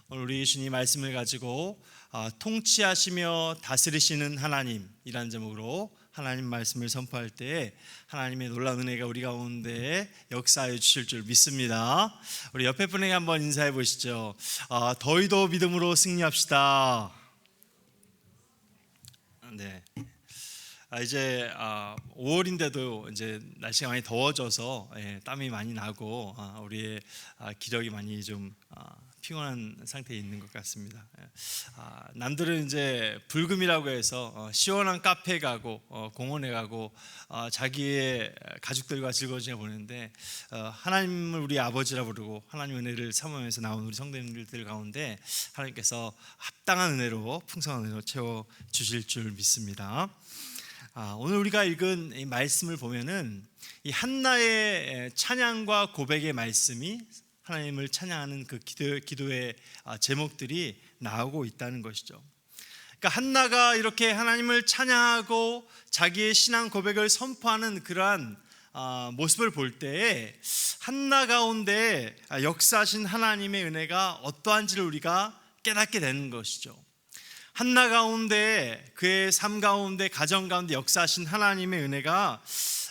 오늘 우리 주님 말씀을 가지고 통치하시며 다스리시는 하나님이라는 제목으로 하나님 말씀을 선포할 때 하나님의 놀라운 은혜가 우리 가운데 역사하여 주실 줄 믿습니다. 우리 옆에 분에게 한번 인사해 보시죠. 더위도 믿음으로 승리합시다. 네. 이제 5월인데도 이제 날씨가 많이 더워져서 땀이 많이 나고 우리의 기력이 많이 좀 피곤한 상태에 있는 것 같습니다. 남들은 이제 불금이라고 해서 시원한 카페에 가고 공원에 가고 자기의 가족들과 즐거운 시간을 보내는데 하나님을 우리 아버지라 부르고 하나님 은혜를 사모하면서 나온 우리 성도님들 가운데 하나님께서 합당한 은혜로 풍성한 은혜로 채워 주실 줄 믿습니다. 오늘 우리가 읽은 이 말씀을 보면은 이 한나의 찬양과 고백의 말씀이 하나님을 찬양하는 그 기도의 제목들이 나오고 있다는 것이죠. 그러니까 한나가 이렇게 하나님을 찬양하고 자기의 신앙 고백을 선포하는 그러한 모습을 볼 때에 한나 가운데 역사하신 하나님의 은혜가 어떠한지를 우리가 깨닫게 되는 것이죠. 한나 가운데 그의 삶 가운데 가정 가운데 역사하신 하나님의 은혜가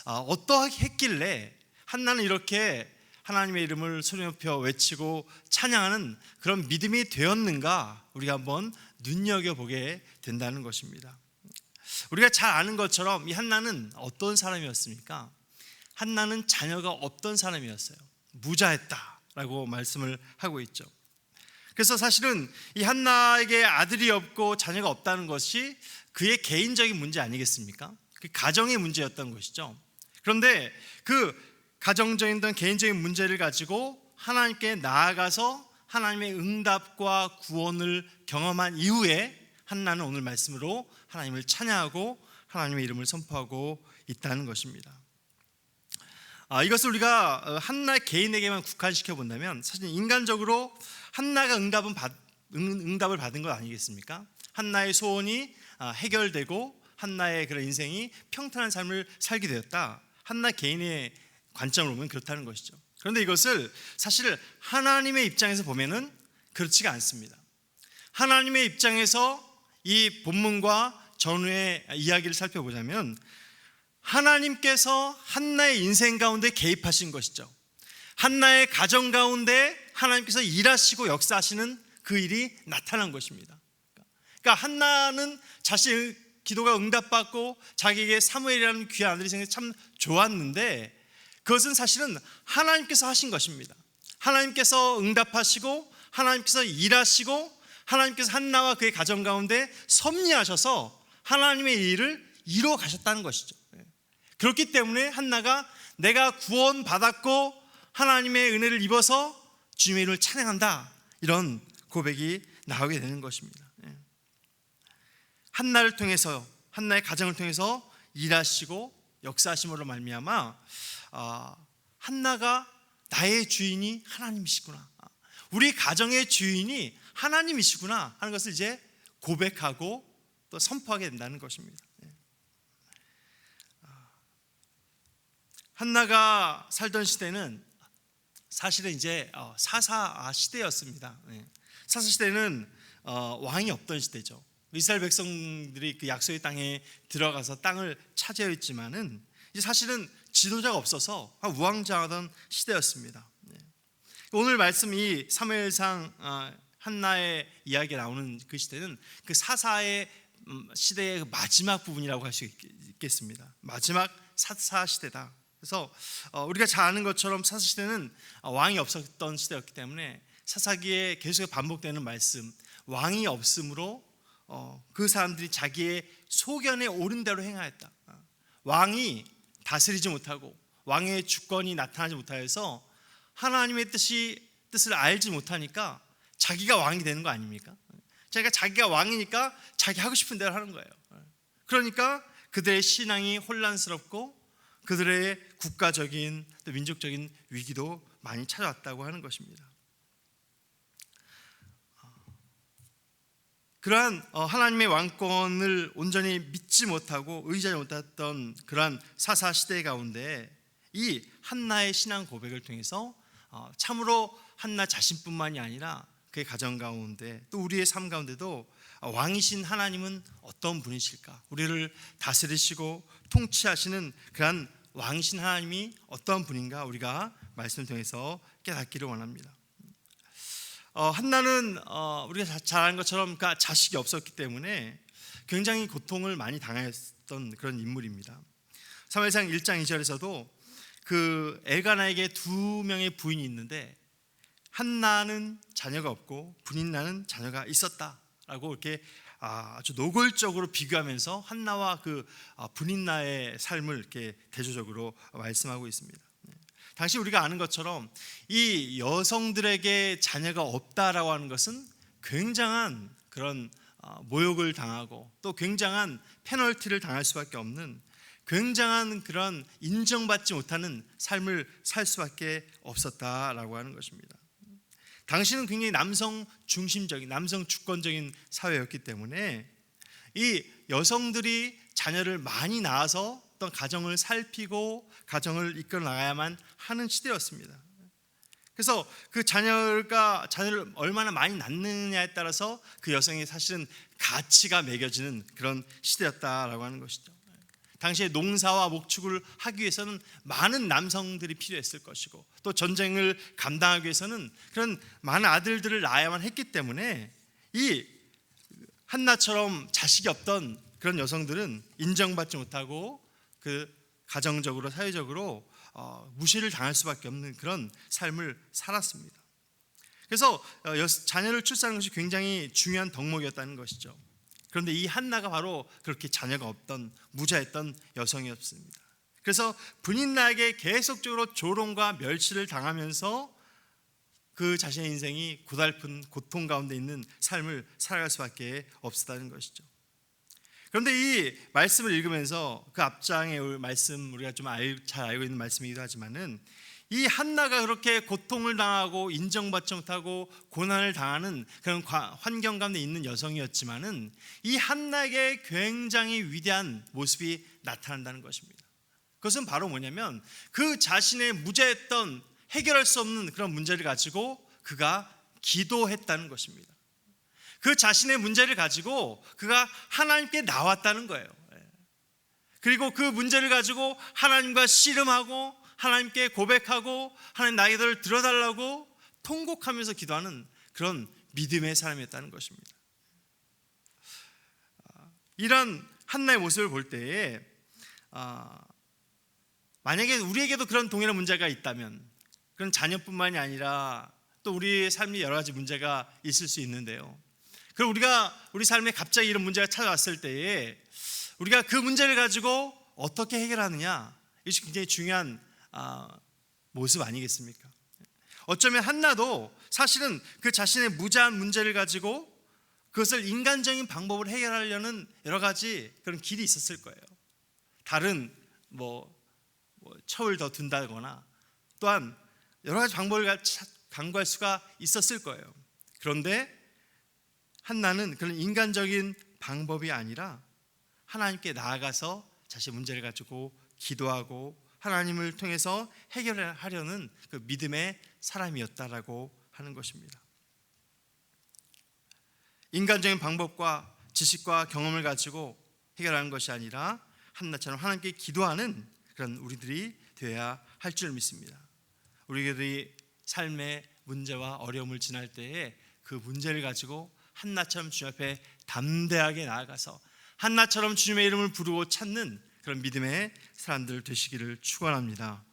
어떠하게 했길래 한나는 이렇게 하나님의 이름을 소리 높여 외치고 찬양하는 그런 믿음이 되었는가 우리가 한번 눈여겨보게 된다는 것입니다. 우리가 잘 아는 것처럼 이 한나는 어떤 사람이었습니까? 한나는 자녀가 없던 사람이었어요. 무자했다라고 말씀을 하고 있죠. 그래서 사실은 이 한나에게 아들이 없고 자녀가 없다는 것이 그의 개인적인 문제 아니겠습니까? 그 가정의 문제였던 것이죠. 그런데 그 가정적인 개인적인 문제를 가지고 하나님께 나아가서 하나님의 응답과 구원을 경험한 이후에 한나는 오늘 말씀으로 하나님을 찬양하고 하나님의 이름을 선포하고 있다는 것입니다. 이것을 우리가 한나 개인에게만 국한시켜 본다면 사실 인간적으로 한나가 응답을 받은 것 아니겠습니까? 한나의 소원이 해결되고 한나의 그런 인생이 평탄한 삶을 살게 되었다. 한나 개인의 관점으로 보면 그렇다는 것이죠. 그런데 이것을 사실 하나님의 입장에서 보면은 그렇지가 않습니다. 하나님의 입장에서 이 본문과 전후의 이야기를 살펴보자면 하나님께서 한나의 인생 가운데 개입하신 것이죠. 한나의 가정 가운데 하나님께서 일하시고 역사하시는 그 일이 나타난 것입니다. 그러니까 한나는 자신의 기도가 응답받고 자기에게 사무엘이라는 귀한 아들이 생겨서 참 좋았는데 그것은 사실은 하나님께서 하신 것입니다. 하나님께서 응답하시고 하나님께서 일하시고 하나님께서 한나와 그의 가정 가운데 섭리하셔서 하나님의 일을 이루어 가셨다는 것이죠. 그렇기 때문에 한나가 내가 구원받았고 하나님의 은혜를 입어서 주님의 이름을 찬양한다, 이런 고백이 나오게 되는 것입니다. 한나를 통해서, 한나의 가정을 통해서 일하시고 역사하심으로 말미암아 한나가 나의 주인이 하나님이시구나, 우리 가정의 주인이 하나님이시구나 하는 것을 이제 고백하고 또 선포하게 된다는 것입니다. 한나가 살던 시대는 사실은 이제 사사 시대였습니다. 사사 시대는 왕이 없던 시대죠. 이스라엘 백성들이 그 약속의 땅에 들어가서 땅을 차지했지만은 이제 사실은 지도자가 없어서 우왕좌왕하던 시대였습니다. 오늘 말씀 이 사무엘상 한나의 이야기가 나오는 그 시대는 그 사사의 시대의 마지막 부분이라고 할 수 있겠습니다. 마지막 사사 시대다. 그래서 우리가 잘 아는 것처럼 사사 시대는 왕이 없었던 시대였기 때문에 사사기에 계속 반복되는 말씀, 왕이 없으므로 그 사람들이 자기의 소견에 옳은 대로 행하였다. 왕이 다스리지 못하고 왕의 주권이 나타나지 못하여서 하나님의 뜻을 알지 못하니까 자기가 왕이 되는 거 아닙니까? 자기가 왕이니까 자기 하고 싶은 대로 하는 거예요. 그러니까 그들의 신앙이 혼란스럽고 그들의 국가적인 또 민족적인 위기도 많이 찾아왔다고 하는 것입니다. 그러한 하나님의 왕권을 온전히 믿지 못하고 의지하지 못했던 그러한 사사 시대 가운데 이 한나의 신앙 고백을 통해서 참으로 한나 자신뿐만이 아니라 그의 가정 가운데 또 우리의 삶 가운데도 왕이신 하나님은 어떤 분이실까? 우리를 다스리시고 통치하시는 그러한 왕이신 하나님이 어떤 분인가 우리가 말씀을 통해서 깨닫기를 원합니다. 한나는 우리가 잘 아는 것처럼 자식이 없었기 때문에 굉장히 고통을 많이 당했던 그런 인물입니다. 사무엘상 1장 2절에서도 그 엘가나에게 2명의 부인이 있는데 한나는 자녀가 없고 분인나는 자녀가 있었다라고 이렇게 아주 노골적으로 비교하면서 한나와 그 분인나의 삶을 이렇게 대조적으로 말씀하고 있습니다. 당시 우리가 아는 것처럼 이 여성들에게 자녀가 없다라고 하는 것은 굉장한 그런 모욕을 당하고 또 굉장한 페널티를 당할 수밖에 없는 굉장한 그런 인정받지 못하는 삶을 살 수밖에 없었다라고 하는 것입니다. 당시는 굉장히 남성 중심적인, 남성 주권적인 사회였기 때문에 이 여성들이 자녀를 많이 낳아서 어떤 가정을 살피고 가정을 이끌어 나가야만 하는 시대였습니다. 그래서 그 자녀를 얼마나 많이 낳느냐에 따라서 그 여성의 사실은 가치가 매겨지는 그런 시대였다라고 하는 것이죠. 당시에 농사와 목축을 하기 위해서는 많은 남성들이 필요했을 것이고 또 전쟁을 감당하기 위해서는 그런 많은 아들들을 낳아야만 했기 때문에 이 한나처럼 자식이 없던 그런 여성들은 인정받지 못하고 그 가정적으로 사회적으로 무시를 당할 수밖에 없는 그런 삶을 살았습니다. 그래서 자녀를 출산하는 것이 굉장히 중요한 덕목이었다는 것이죠. 그런데 이 한나가 바로 그렇게 자녀가 없던 무자였던 여성이었습니다. 그래서 분인나에게 계속적으로 조롱과 멸시를 당하면서 그 자신의 인생이 고달픈 고통 가운데 있는 삶을 살아갈 수밖에 없었다는 것이죠. 그런데 이 말씀을 읽으면서 그 앞장의 말씀 우리가 좀 잘 알고 있는 말씀이기도 하지만은 이 한나가 그렇게 고통을 당하고 인정받지 못하고 고난을 당하는 그런 환경 가운데 있는 여성이었지만은 이 한나에게 굉장히 위대한 모습이 나타난다는 것입니다. 그것은 바로 뭐냐면 그 자신의 무자했던 해결할 수 없는 그런 문제를 가지고 그가 기도했다는 것입니다. 그 자신의 문제를 가지고 그가 하나님께 나왔다는 거예요. 그리고 그 문제를 가지고 하나님과 씨름하고 하나님께 고백하고 하나님 나의 기도를 들어달라고 통곡하면서 기도하는 그런 믿음의 사람이었다는 것입니다. 이런 한나의 모습을 볼 때에 만약에 우리에게도 그런 동일한 문제가 있다면 그런 자녀뿐만이 아니라 또 우리의 삶에 여러 가지 문제가 있을 수 있는데요. 그럼 우리 삶에 갑자기 이런 문제가 찾아왔을 때에 우리가 그 문제를 가지고 어떻게 해결하느냐, 이것이 굉장히 중요한 모습 아니겠습니까? 어쩌면 한나도 사실은 그 자신의 무자한 문제를 가지고 그것을 인간적인 방법으로 해결하려는 여러 가지 그런 길이 있었을 거예요. 다른 첩을 더 둔다거나 또한 여러 가지 방법을 강구할 수가 있었을 거예요. 그런데 한나는 그런 인간적인 방법이 아니라 하나님께 나아가서 자신의 문제를 가지고 기도하고 하나님을 통해서 해결하려는 그 믿음의 사람이었다라고 하는 것입니다. 인간적인 방법과 지식과 경험을 가지고 해결하는 것이 아니라 한나처럼 하나님께 기도하는 그런 우리들이 되어야 할 줄 믿습니다. 우리들이 삶의 문제와 어려움을 지날 때에 그 문제를 가지고 한나처럼 주님 앞에 담대하게 나아가서 한나처럼 주님의 이름을 부르고 찾는 그런 믿음의 사람들 되시기를 축원합니다.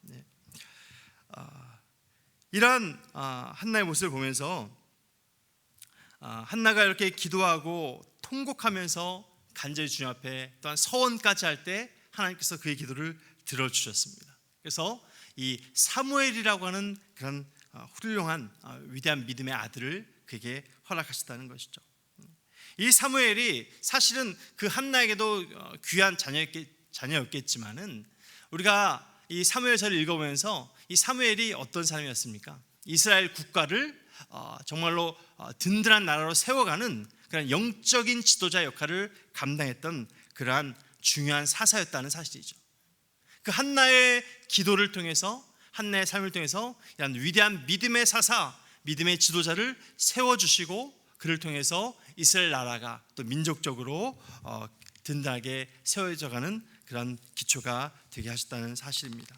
이러한 한나의 모습을 보면서 한나가 이렇게 기도하고 통곡하면서 간절히 주님 앞에 또한 서원까지 할 때 하나님께서 그의 기도를 들어주셨습니다. 그래서 이 사무엘이라고 하는 그런 훌륭한 위대한 믿음의 아들을 그에게 허락하셨다는 것이죠. 이 사무엘이 사실은 그 한나에게도 귀한 자녀였겠지만은 우리가 이 사무엘서를 읽어보면서 이 사무엘이 어떤 사람이었습니까? 이스라엘 국가를 정말로 든든한 나라로 세워가는 그런 영적인 지도자 역할을 감당했던 그러한 중요한 사사였다는 사실이죠. 그 한나의 기도를 통해서 한나의 삶을 통해서 이런 위대한 믿음의 사사, 믿음의 지도자를 세워주시고 그를 통해서 이스라엘 나라가 또 민족적으로 든든하게 세워져가는 그런 기초가 되게 하셨다는 사실입니다.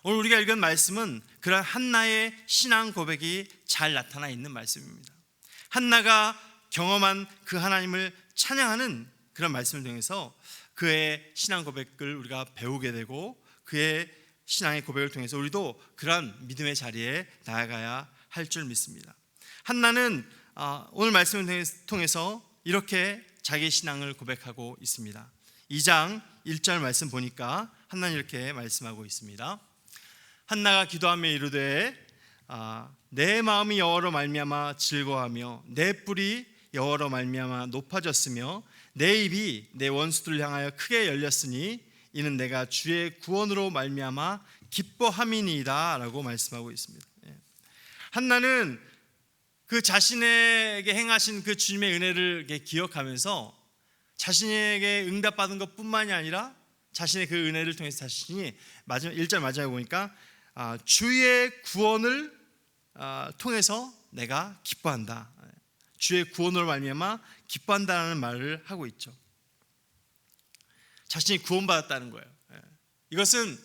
오늘 우리가 읽은 말씀은 그런 한나의 신앙 고백이 잘 나타나 있는 말씀입니다. 한나가 경험한 그 하나님을 찬양하는 그런 말씀을 통해서 그의 신앙 고백을 우리가 배우게 되고 그의 신앙의 고백을 통해서 우리도 그런 믿음의 자리에 나아가야 할 줄 믿습니다. 한나는 오늘 말씀을 통해서 이렇게 자기의 신앙을 고백하고 있습니다. 2장 1절 말씀 보니까 한나는 이렇게 말씀하고 있습니다. 한나가 기도하며 이르되 내 마음이 여호와로 말미암아 즐거워하며 내 뿔이 여호와로 말미암아 높아졌으며 내 입이 내 원수들을 향하여 크게 열렸으니 이는 내가 주의 구원으로 말미암아 기뻐함이니이다 라고 말씀하고 있습니다. 한나는 그 자신에게 행하신 그 주님의 은혜를 기억하면서 자신에게 응답받은 것뿐만이 아니라 자신의 그 은혜를 통해서 자신이 1절 마지막에 보니까 주의 구원을 통해서 내가 기뻐한다. 주의 구원으로 말미암아 기뻐한다는 말을 하고 있죠. 자신이 구원받았다는 거예요. 이것은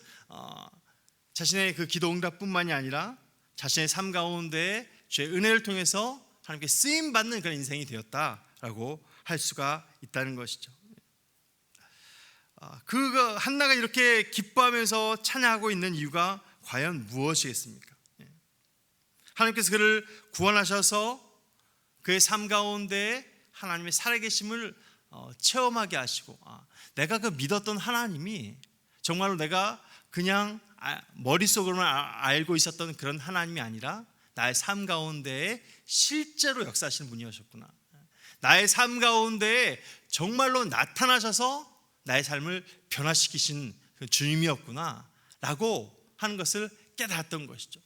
자신의 그 기도 응답뿐만이 아니라 자신의 삶 가운데 주의 은혜를 통해서 하나님께 쓰임받는 그런 인생이 되었다라고 할 수가 있다는 것이죠. 그 한나가 이렇게 기뻐하면서 찬양하고 있는 이유가 과연 무엇이겠습니까? 하나님께서 그를 구원하셔서 그의 삶 가운데 하나님의 살아계심을 체험하게 하시고 내가 그 믿었던 하나님이 정말로 내가 그냥 머릿속으로만 알고 있었던 그런 하나님이 아니라 나의 삶 가운데에 실제로 역사하시는 분이셨구나. 나의 삶 가운데에 정말로 나타나셔서 나의 삶을 변화시키신 주님이었구나 라고 하는 것을 깨달았던 것이죠.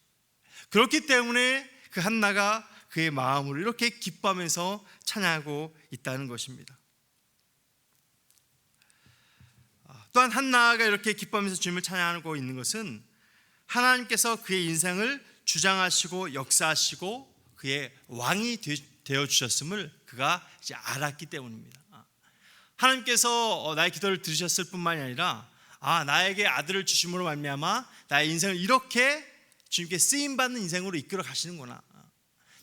그렇기 때문에 그 한나가 그의 마음으로 이렇게 기뻐하면서 찬양하고 있다는 것입니다. 또한 한나가 이렇게 기뻐하면서 주님을 찬양하고 있는 것은 하나님께서 그의 인생을 주장하시고 역사하시고 그의 왕이 되어 주셨음을 그가 이제 알았기 때문입니다. 하나님께서 나의 기도를 들으셨을 뿐만이 아니라 나에게 아들을 주심으로 말미암아 나의 인생을 이렇게 주님께 쓰임받는 인생으로 이끌어 가시는구나.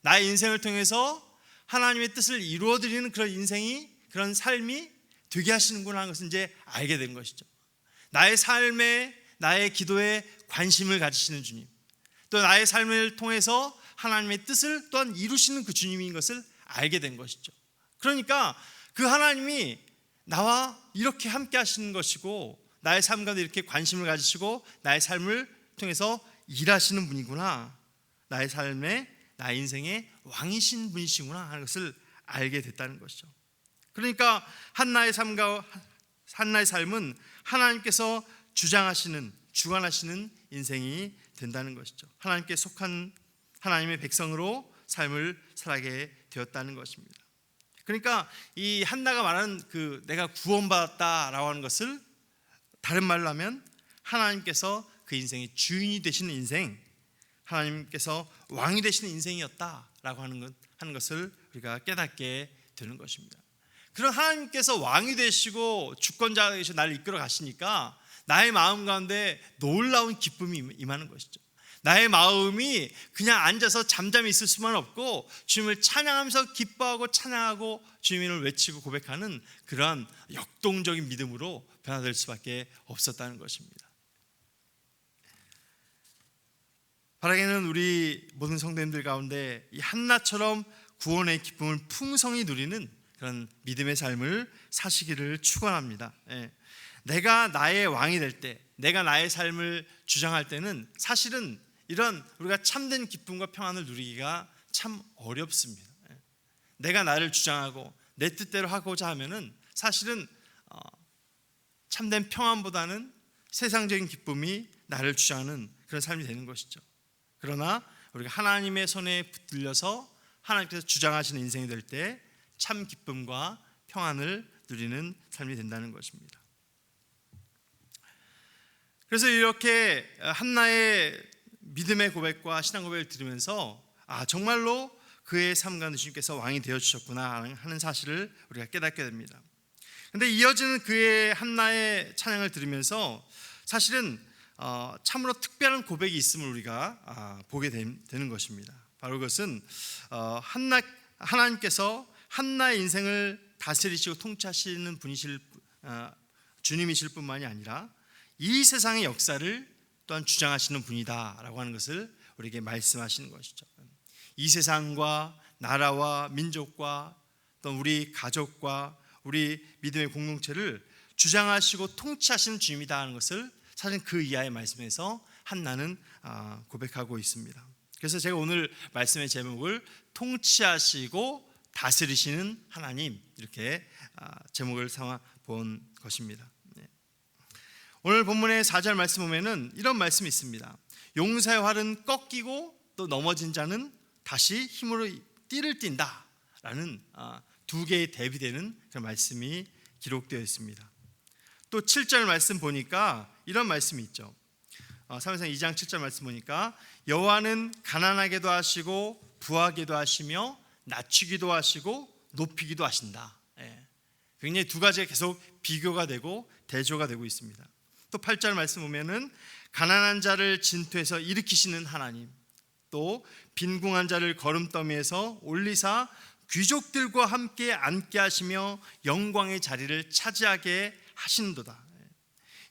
나의 인생을 통해서 하나님의 뜻을 이루어드리는 그런 인생이 그런 삶이 되게 하시는구나 하는 것을 이제 알게 된 것이죠. 나의 삶에 나의 기도에 관심을 가지시는 주님, 또 나의 삶을 통해서 하나님의 뜻을 또한 이루시는 그 주님인 것을 알게 된 것이죠. 그러니까 그 하나님이 나와 이렇게 함께 하시는 것이고 나의 삶 가운데 이렇게 관심을 가지시고 나의 삶을 통해서 일하시는 분이구나, 나의 삶에 나의 인생의 왕이신 분이시구나 하는 것을 알게 됐다는 것이죠. 그러니까 한나의 삶은 하나님께서 주장하시는, 주관하시는 인생이 된다는 것이죠. 하나님께 속한 하나님의 백성으로 삶을 살아가게 되었다는 것입니다. 그러니까 이 한나가 말하는 그 내가 구원받았다라고 하는 것을 다른 말로 하면 하나님께서 그 인생의 주인이 되시는 인생, 하나님께서 왕이 되시는 인생이었다라고 하는 것을 우리가 깨닫게 되는 것입니다. 그런 하나님께서 왕이 되시고 주권자가 되시고 나를 이끌어 가시니까 나의 마음 가운데 놀라운 기쁨이 임하는 것이죠. 나의 마음이 그냥 앉아서 잠잠히 있을 수만 없고 주님을 찬양하면서 기뻐하고 찬양하고 주님을 외치고 고백하는 그러한 역동적인 믿음으로 변화될 수밖에 없었다는 것입니다. 바라기는 우리 모든 성도님들 가운데 이 한나처럼 구원의 기쁨을 풍성히 누리는 그런 믿음의 삶을 사시기를 축원합니다. 내가 나의 왕이 될 때, 내가 나의 삶을 주장할 때는 사실은 이런 우리가 참된 기쁨과 평안을 누리기가 참 어렵습니다. 내가 나를 주장하고 내 뜻대로 하고자 하면은 사실은 참된 평안보다는 세상적인 기쁨이 나를 주장하는 그런 삶이 되는 것이죠. 그러나 우리가 하나님의 손에 붙들려서 하나님께서 주장하시는 인생이 될 때 참 기쁨과 평안을 누리는 삶이 된다는 것입니다. 그래서 이렇게 한나의 믿음의 고백과 신앙 고백을 들으면서 정말로 그의 삶 가운데 주님께서 왕이 되어주셨구나 하는 사실을 우리가 깨닫게 됩니다. 그런데 이어지는 그의 한나의 찬양을 들으면서 사실은 참으로 특별한 고백이 있음을 우리가 보게 되는 것입니다. 바로 그것은 하나님께서 한나의 인생을 다스리시고 통치하시는 분이실 주님이실 뿐만이 아니라 이 세상의 역사를 또한 주장하시는 분이다라고 하는 것을 우리에게 말씀하시는 것이죠. 이 세상과 나라와 민족과 또 우리 가족과 우리 믿음의 공동체를 주장하시고 통치하시는 주님이다 하는 것을 사실 그 이하의 말씀에서 한나는 고백하고 있습니다. 그래서 제가 오늘 말씀의 제목을 통치하시고 다스리시는 하나님, 이렇게 제목을 삼아 본 것입니다. 오늘 본문의 4절 말씀 보면은 이런 말씀이 있습니다. 용사의 활은 꺾이고 또 넘어진 자는 다시 힘으로 띠를 띈다 라는 두 개의 대비되는 그런 말씀이 기록되어 있습니다. 또 7절 말씀 보니까 이런 말씀이 있죠. 사무엘상 2장 7절 말씀 보니까 여호와는 가난하게도 하시고 부하게도 하시며 낮추기도 하시고 높이기도 하신다. 굉장히 두 가지가 계속 비교가 되고 대조가 되고 있습니다. 또 8절 말씀 보면은 가난한 자를 진토에서 일으키시는 하나님, 또 빈궁한 자를 거름더미에서 올리사 귀족들과 함께 앉게 하시며 영광의 자리를 차지하게 하시는도다.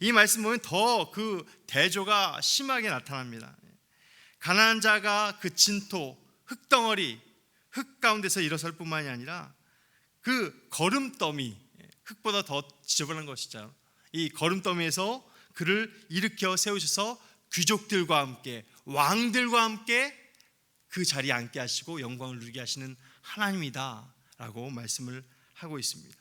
이 말씀 보면 더 그 대조가 심하게 나타납니다. 가난한 자가 그 진토, 흙덩어리, 흙 가운데서 일어설 뿐만이 아니라 그 거름더미, 흙보다 더 지저분한 것이죠. 이 거름더미에서 그를 일으켜 세우셔서 귀족들과 함께, 왕들과 함께 그 자리에 앉게 하시고 영광을 누리게 하시는 하나님이다 라고 말씀을 하고 있습니다.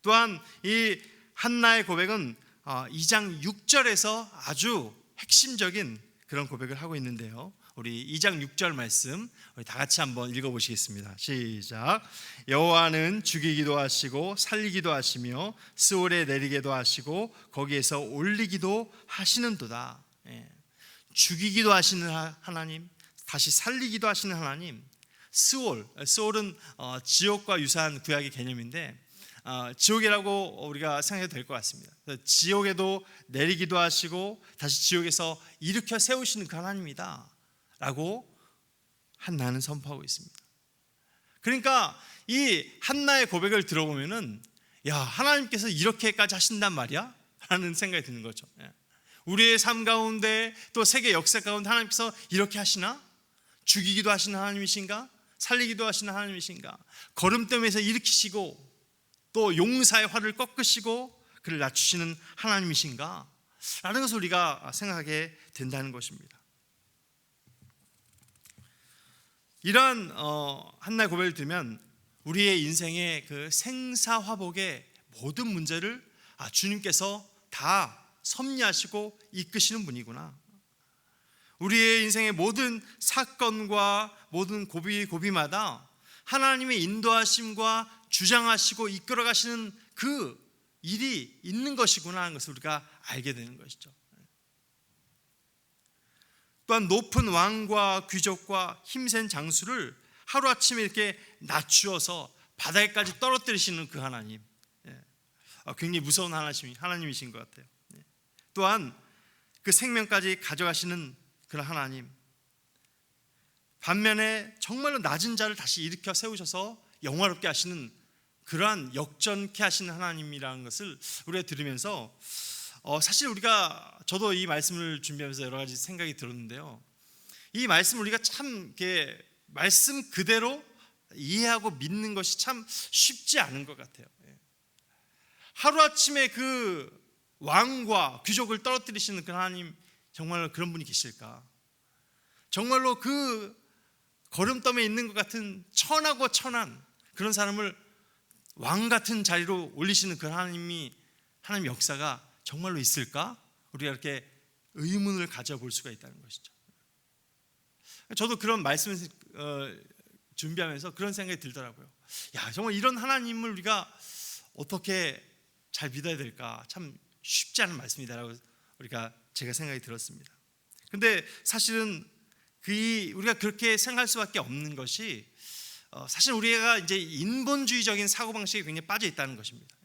또한 이 한나의 고백은 2장 6절에서 아주 핵심적인 그런 고백을 하고 있는데요, 우리 2장 6절 말씀 우리 다 같이 한번 읽어보시겠습니다. 시작. 여호와는 죽이기도 하시고 살리기도 하시며 스올에 내리게도 하시고 거기에서 올리기도 하시는도다. 죽이기도 하시는 하나님, 다시 살리기도 하시는 하나님. 스올은 지옥과 유사한 구약의 개념인데 지옥이라고 우리가 생각해도 될 것 같습니다. 지옥에도 내리기도 하시고 다시 지옥에서 일으켜 세우시는 그 하나님이다 라고 한나는 선포하고 있습니다. 그러니까 이 한나의 고백을 들어보면은 야, 하나님께서 이렇게까지 하신단 말이야? 라는 생각이 드는 거죠. 우리의 삶 가운데 또 세계 역사 가운데 하나님께서 이렇게 하시나? 죽이기도 하시는 하나님이신가? 살리기도 하시는 하나님이신가? 거름더미에서 일으키시고 또 용사의 활을 꺾으시고 그를 낮추시는 하나님이신가? 라는 것을 우리가 생각하게 된다는 것입니다. 이러한 한나의 고백을 들으면 우리의 인생의 그 생사화복의 모든 문제를 주님께서 다 섭리하시고 이끄시는 분이구나. 우리의 인생의 모든 사건과 모든 고비마다 하나님의 인도하심과 주장하시고 이끌어가시는 그 일이 있는 것이구나 하는 것을 우리가 알게 되는 것이죠. 또한 높은 왕과 귀족과 힘센 장수를 하루아침에 이렇게 낮추어서 바닥에까지 떨어뜨리시는 그 하나님, 굉장히 무서운 하나님이신 것 같아요. 또한 그 생명까지 가져가시는 그런 하나님, 반면에 정말로 낮은 자를 다시 일으켜 세우셔서 영화롭게 하시는 그러한 역전케 하시는 하나님이라는 것을 우리가 들으면서 사실 저도 이 말씀을 준비하면서 여러 가지 생각이 들었는데요, 이 말씀을 우리가 참 이렇게 말씀 그대로 이해하고 믿는 것이 참 쉽지 않은 것 같아요. 하루아침에 그 왕과 귀족을 떨어뜨리시는 그 하나님, 정말로 그런 분이 계실까? 정말로 그 거름더미에 있는 것 같은 천하고 천한 그런 사람을 왕 같은 자리로 올리시는 그 하나님 역사가 정말로 있을까? 우리가 이렇게 의문을 가져볼 수가 있다는 것이죠. 저도 그런 말씀을 준비하면서 그런 생각이 들더라고요. 야, 정말 이런 하나님을 우리가 어떻게 잘 믿어야 될까? 참 쉽지 않은 말씀이다라고 제가 생각이 들었습니다. 근데 사실은 우리가 그렇게 생각할 수밖에 없는 것이 사실 우리가 이제 인본주의적인 사고방식에 굉장히 빠져 있다는 것입니다.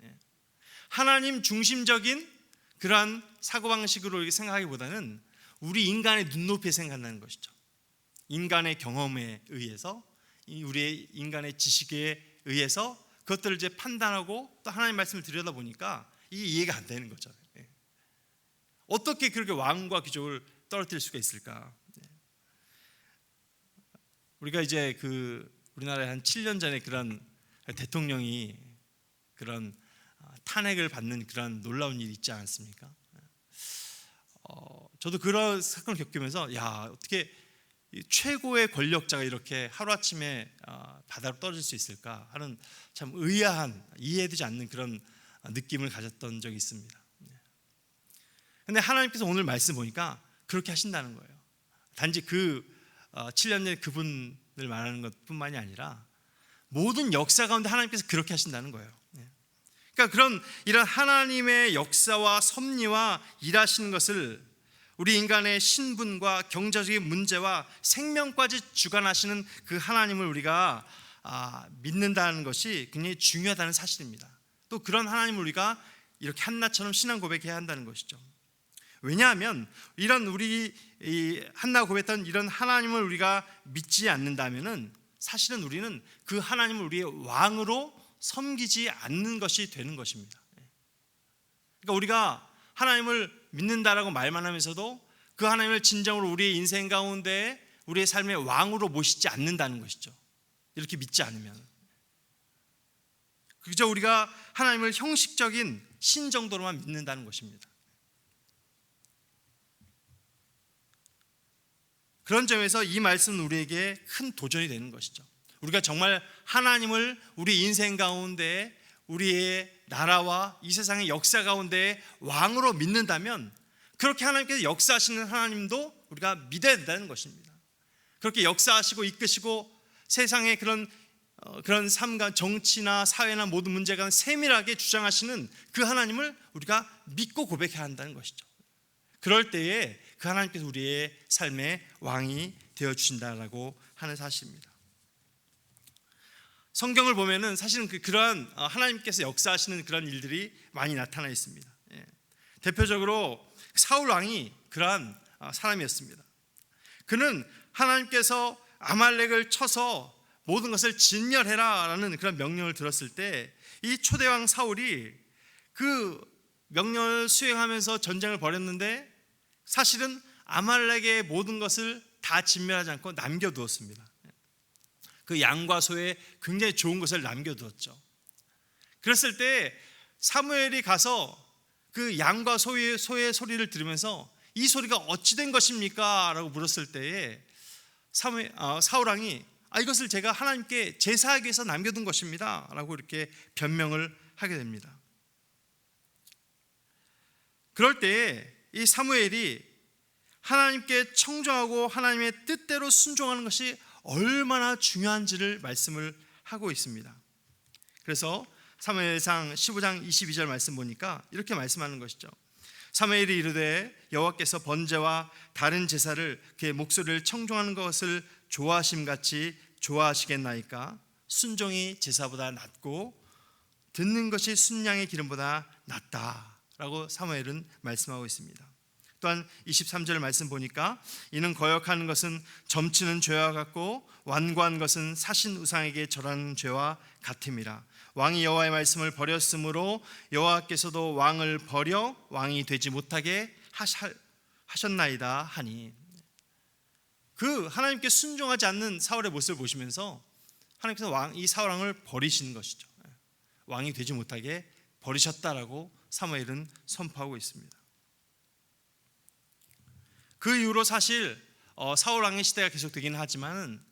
하나님 중심적인 그러한 사고방식으로 이렇게 생각하기보다는 우리 인간의 눈높이에 생각한다는 것이죠. 인간의 경험에 의해서, 우리의 인간의 지식에 의해서 그것들을 이제 판단하고 또 하나님 말씀을 들여다보니까 이게 이해가 안 되는 거죠. 어떻게 그렇게 왕과 귀족을 떨어뜨릴 수가 있을까? 우리가 이제 우리나라에 한 7년 전에 그런 대통령이 그런 탄핵을 받는 그런 놀라운 일이 있지 않았습니까? 저도 그런 사건을 겪으면서 어떻게 최고의 권력자가 이렇게 하루아침에 바다로 떨어질 수 있을까 하는 참 의아한, 이해되지 않는 그런 느낌을 가졌던 적이 있습니다. 근데 하나님께서 오늘 말씀 보니까 그렇게 하신다는 거예요. 단지 7년 전에 그분을 말하는 것뿐만이 아니라 모든 역사 가운데 하나님께서 그렇게 하신다는 거예요. 그러니까 이런 하나님의 역사와 섭리와 일하시는 것을 우리 인간의 신분과 경제적인 문제와 생명까지 주관하시는 그 하나님을 우리가 믿는다는 것이 굉장히 중요하다는 사실입니다. 또 그런 하나님을 우리가 이렇게 한나처럼 신앙 고백해야 한다는 것이죠. 왜냐하면 이런 우리 한나가 고백했던 이런 하나님을 우리가 믿지 않는다면은 사실은 우리는 그 하나님을 우리의 왕으로 섬기지 않는 것이 되는 것입니다. 그러니까 우리가 하나님을 믿는다라고 말만 하면서도 그 하나님을 진정으로 우리의 인생 가운데 우리의 삶의 왕으로 모시지 않는다는 것이죠. 이렇게 믿지 않으면 그저 우리가 하나님을 형식적인 신 정도로만 믿는다는 것입니다. 그런 점에서 이 말씀은 우리에게 큰 도전이 되는 것이죠. 우리가 정말 하나님을 우리 인생 가운데 우리의 나라와 이 세상의 역사 가운데 왕으로 믿는다면 그렇게 하나님께서 역사하시는 하나님도 우리가 믿어야 된다는 것입니다. 그렇게 역사하시고 이끄시고 세상의 그런 삶과 정치나 사회나 모든 문제가 세밀하게 주장하시는 그 하나님을 우리가 믿고 고백해야 한다는 것이죠. 그럴 때에 그 하나님께서 우리의 삶의 왕이 되어주신다라고 하는 사실입니다. 성경을 보면은 사실은 그러한 하나님께서 역사하시는 그런 일들이 많이 나타나 있습니다. 대표적으로 사울 왕이 그러한 사람이었습니다. 그는 하나님께서 아말렉을 쳐서 모든 것을 진멸해라라는 그런 명령을 들었을 때 이 초대왕 사울이 그 명령을 수행하면서 전쟁을 벌였는데 사실은 아말렉의 모든 것을 다 진멸하지 않고 남겨두었습니다. 그 양과 소에 굉장히 좋은 것을 남겨두었죠. 그랬을 때 사무엘이 가서 그 양과 소의 소리를 들으면서 이 소리가 어찌 된 것입니까? 라고 물었을 때에 사울 왕이 이것을 제가 하나님께 제사하기 위해서 남겨둔 것입니다 라고 이렇게 변명을 하게 됩니다. 그럴 때에 이 사무엘이 하나님께 청정하고 하나님의 뜻대로 순종하는 것이 얼마나 중요한지를 말씀을 하고 있습니다. 그래서 사무엘상 15장 22절 말씀 보니까 이렇게 말씀하는 것이죠. 사무엘이 이르되 여호와께서 번제와 다른 제사를 그의 목소리를 청종하는 것을 좋아하심같이 좋아하시겠나이까? 순종이 제사보다 낫고 듣는 것이 순양의 기름보다 낫다라고 사무엘은 말씀하고 있습니다. 또한 23절 말씀 보니까 이는 거역하는 것은 점치는 죄와 같고 완고한 것은 사신 우상에게 절하는 죄와 같음이라. 왕이 여호와의 말씀을 버렸으므로 여호와께서도 왕을 버려 왕이 되지 못하게 하셨나이다 하니, 그 하나님께 순종하지 않는 사울의 모습을 보시면서 하나님께서 이 사울 왕을 버리시는 것이죠. 왕이 되지 못하게 버리셨다라고 사무엘은 선포하고 있습니다. 그 이후로 사실 사울 왕의 시대가 계속되긴 하지만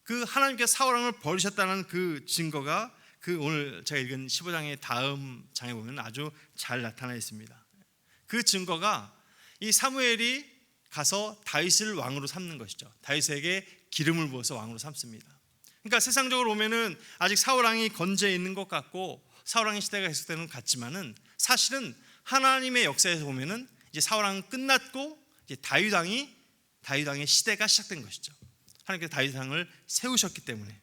그 하나님께서 사울 왕을 버리셨다는 그 증거가 오늘 제가 읽은 15장의 다음 장에 보면 아주 잘 나타나 있습니다. 그 증거가 이 사무엘이 가서 다윗을 왕으로 삼는 것이죠. 다윗에게 기름을 부어서 왕으로 삼습니다. 그러니까 세상적으로 보면은 아직 사울 왕이 건재해 있는 것 같고 사울 왕의 시대가 계속되는 것 같지만은 사실은 하나님의 역사에서 보면은 이제 사울 왕은 끝났고 이제 다윗 왕의 시대가 시작된 것이죠. 하나님께서 다윗 왕을 세우셨기 때문에.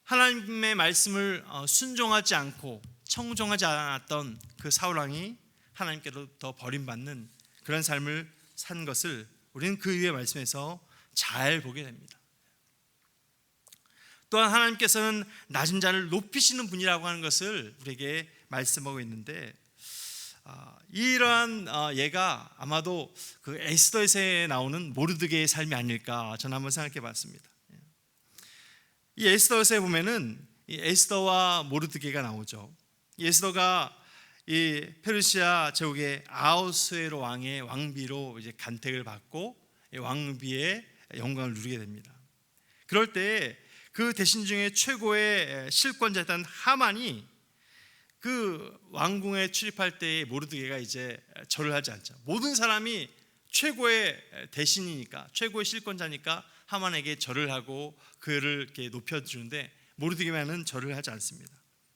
하나님의 말씀을 순종하지 않고 청종하지 않았던 그 사울 왕이 하나님께로부터 버림받는 그런 삶을 산 것을 우리는 그 위의 말씀에서 잘 보게 됩니다. 또한 하나님께서는 낮은 자를 높이시는 분이라고 하는 것을 우리에게 말씀하고 있는데, 이러한 예가 아마도 그 에스더에서 나오는 모르드게의 삶이 아닐까 저는 한번 생각해 봤습니다. 이 에스더에서 보면은 이 에스더와 모르드게가 나오죠. 이 에스더가 이 페르시아 제국의 아하수에로 왕의 왕비로 이제 간택을 받고 왕비의 영광을 누리게 됩니다. 그럴 때 그 대신 중에 최고의 실권자였던 하만이 그 왕궁에 출입할 때 모르드게가 이제 절을 하지 않죠. 모든 사람이 최고의 대신이니까, 최고의 실권자니까 하만에게 절을 하고 그를 이렇게 높여주는데 모르드게만은 절을 하지 않습니다.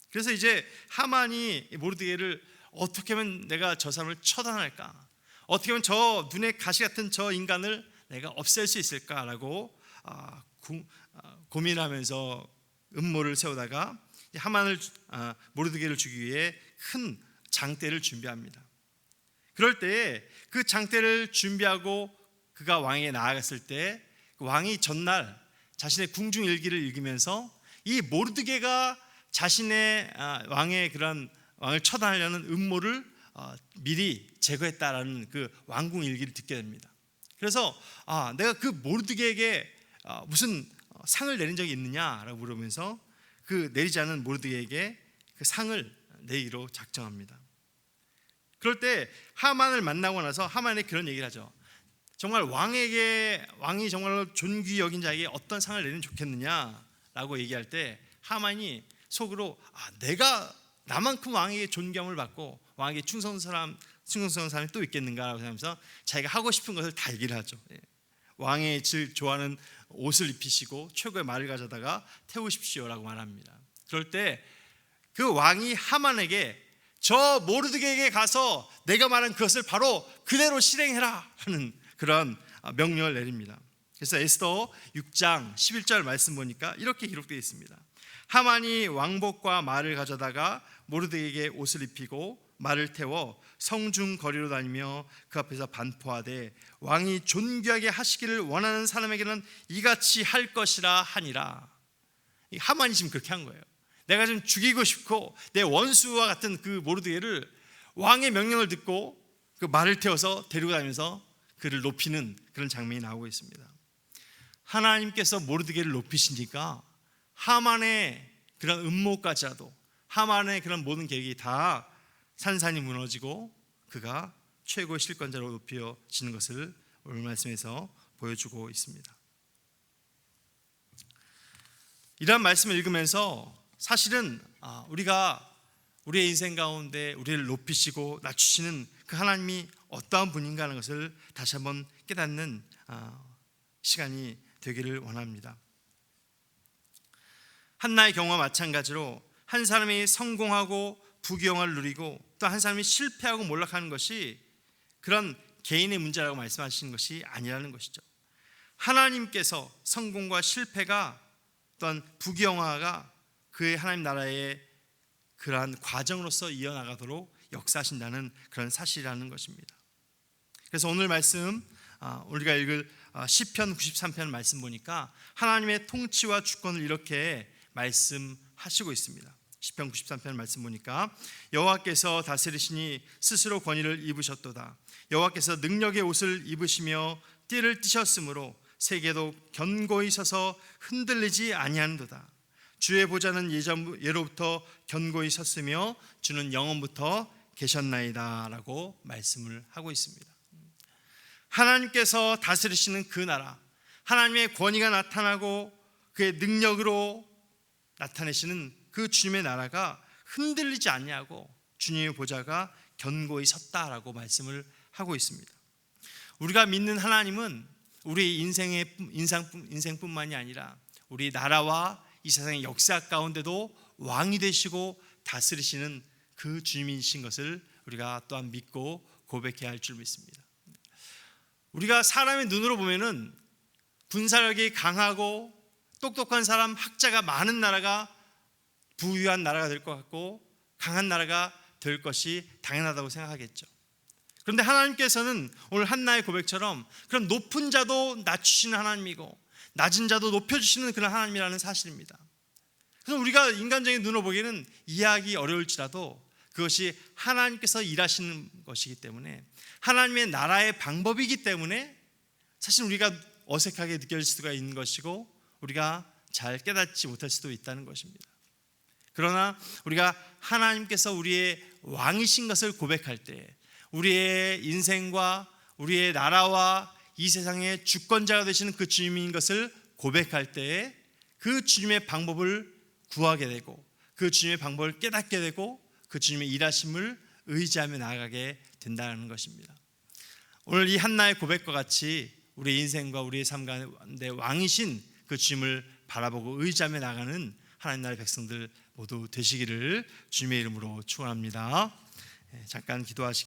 그래서 이제 하만이 모르드게를 어떻게 하면 내가 저 사람을 처단할까, 어떻게 하면 저 눈에 가시 같은 저 인간을 내가 없앨 수 있을까라고 고민하면서 음모를 세우다가 하만을 모르드게를 죽이기 위해 큰 장대를 준비합니다. 그럴 때 그 장대를 준비하고 그가 왕에게 나아갔을 때 그 왕이 전날 자신의 궁중 일기를 읽으면서 이 모르드게가 자신의 왕의 그런 왕을 처단하려는 음모를 미리 제거했다라는 그 왕궁 일기를 듣게 됩니다. 그래서 내가 그 모르드게에게 무슨 상을 내린 적이 있느냐라고 물으면서 그 내리지 않은 모르드게에게 그 상을 내기로 작정합니다. 그럴 때 하만을 만나고 나서 하만이 그런 얘기를 하죠. 정말 왕이 정말로 존귀 여긴 자에게 어떤 상을 내리면 좋겠느냐라고 얘기할 때 하만이 속으로 내가 나만큼 왕에게 존경을 받고 왕에게 충성스러운 사람이 또 있겠는가라고 생각하면서 자기가 하고 싶은 것을 다 얘기를 하죠. 왕의 좋아하는 옷을 입히시고 최고의 말을 가져다가 태우십시오라고 말합니다. 그럴 때 그 왕이 하만에게 저 모르드게에게 가서 내가 말한 그것을 바로 그대로 실행해라 하는 그런 명령을 내립니다. 그래서 에스더 6장 11절 말씀 보니까 이렇게 기록되어 있습니다. 하만이 왕복과 말을 가져다가 모르드게에게 옷을 입히고 말을 태워 성중 거리로 다니며 그 앞에서 반포하되 왕이 존귀하게 하시기를 원하는 사람에게는 이같이 할 것이라 하니라. 하만이 지금 그렇게 한 거예요. 내가 좀 죽이고 싶고 내 원수와 같은 그 모르드게를 왕의 명령을 듣고 그 말을 태워서 데리고 다니면서 그를 높이는 그런 장면이 나오고 있습니다. 하나님께서 모르드게를 높이시니까 하만의 그런 음모까지라도, 하만의 그런 모든 계획이 다 산산이 무너지고 그가 최고의 실권자로 높여지는 것을 오늘 말씀에서 보여주고 있습니다. 이러한 말씀을 읽으면서 사실은 우리가 우리의 인생 가운데 우리를 높이시고 낮추시는 그 하나님이 어떠한 분인가 하는 것을 다시 한번 깨닫는 시간이 되기를 원합니다. 한나의 경우와 마찬가지로 한 사람이 성공하고 부귀영화를 누리고 또 한 사람이 실패하고 몰락하는 것이 그런 개인의 문제라고 말씀하시는 것이 아니라는 것이죠. 하나님께서 성공과 실패가 또한 부귀영화가 그의 하나님 나라의 그러한 과정으로서 이어나가도록 역사하신다는 그런 사실이라는 것입니다. 그래서 오늘 말씀 우리가 읽을 시편 93편 말씀 보니까 하나님의 통치와 주권을 이렇게 말씀하시고 있습니다. 시편 93편 말씀 보니까 여호와께서 다스리시니 스스로 권위를 입으셨도다. 여호와께서 능력의 옷을 입으시며 띠를 띠셨으므로 세계도 견고히 서서 흔들리지 아니하는도다. 주의 보좌는 예로부터 견고히 섰으며 주는 영원부터 계셨나이다 라고 말씀을 하고 있습니다. 하나님께서 다스리시는 그 나라, 하나님의 권위가 나타나고 그의 능력으로 나타내시는 그 주님의 나라가 흔들리지 않냐고 주님의 보좌가 견고히 섰다라고 말씀을 하고 있습니다. 우리가 믿는 하나님은 우리 인생뿐만이 아니라 우리 나라와 이 세상의 역사 가운데도 왕이 되시고 다스리시는 그 주님이신 것을 우리가 또한 믿고 고백해야 할 줄 믿습니다. 우리가 사람의 눈으로 보면은 군사력이 강하고 똑똑한 사람, 학자가 많은 나라가 부유한 나라가 될 것 같고 강한 나라가 될 것이 당연하다고 생각하겠죠. 그런데 하나님께서는 오늘 한나의 고백처럼 그런 높은 자도 낮추시는 하나님이고 낮은 자도 높여주시는 그런 하나님이라는 사실입니다. 그래서 우리가 인간적인 눈으로 보기에는 이해하기 어려울지라도 그것이 하나님께서 일하시는 것이기 때문에 하나님의 나라의 방법이기 때문에 사실 우리가 어색하게 느껴질 수가 있는 것이고 우리가 잘 깨닫지 못할 수도 있다는 것입니다. 그러나 우리가 하나님께서 우리의 왕이신 것을 고백할 때 우리의 인생과 우리의 나라와 이 세상의 주권자가 되시는 그 주님인 것을 고백할 때에 그 주님의 방법을 구하게 되고 그 주님의 방법을 깨닫게 되고 그 주님의 일하심을 의지하며 나아가게 된다는 것입니다. 오늘 이 한나의 고백과 같이 우리의 인생과 우리의 삶 가운데 왕이신 그 주님을 바라보고 의지하며 나가는 하나님 나라의 백성들 모두 되시기를 주님의 이름으로 축원합니다. 잠깐 기도하시겠습니다.